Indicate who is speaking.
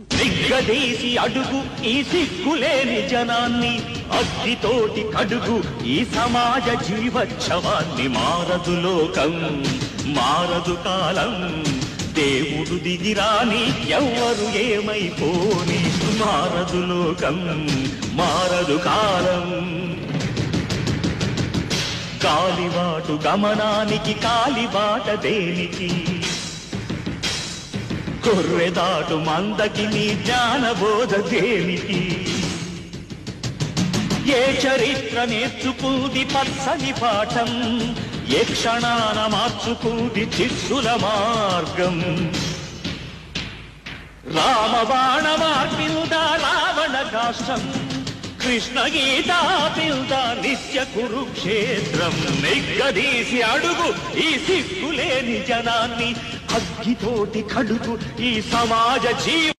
Speaker 1: నిగ్గదీసి అడుగు ఈ సిగ్గులేని జనాన్ని, అగ్గితోటి కడుగు ఈ సమాజ జీవోత్సవాన్ని. మారదు లోకం, మారదు కాలం, దేవుడు దిగిరాని ఎవ్వరు ఏమైపోని. మారదు లోకం, మారదు కాలం. కాలిబాటు గమనానికి కాలిబాట దేనికి, కొర్రెదాటు మందకి నీ జ్ఞానబోధ దేనికి. ఏ చరిత్ర నేర్చుకుంది పచ్చని పాఠం, ఏ క్షణాన మార్చుకుంది చిత్తుల మార్గం. రామబాణ మార్పిల్దా రావణ కాష్టం, కృష్ణ గీతా పిల్దా నిత్య కురుక్షేత్రం. నిగ్గదీసి అడుగు ఈ సిగ్గులేని జనాన్ని, అగ్గితోటి కడుగు ఈ సమాజ జీవ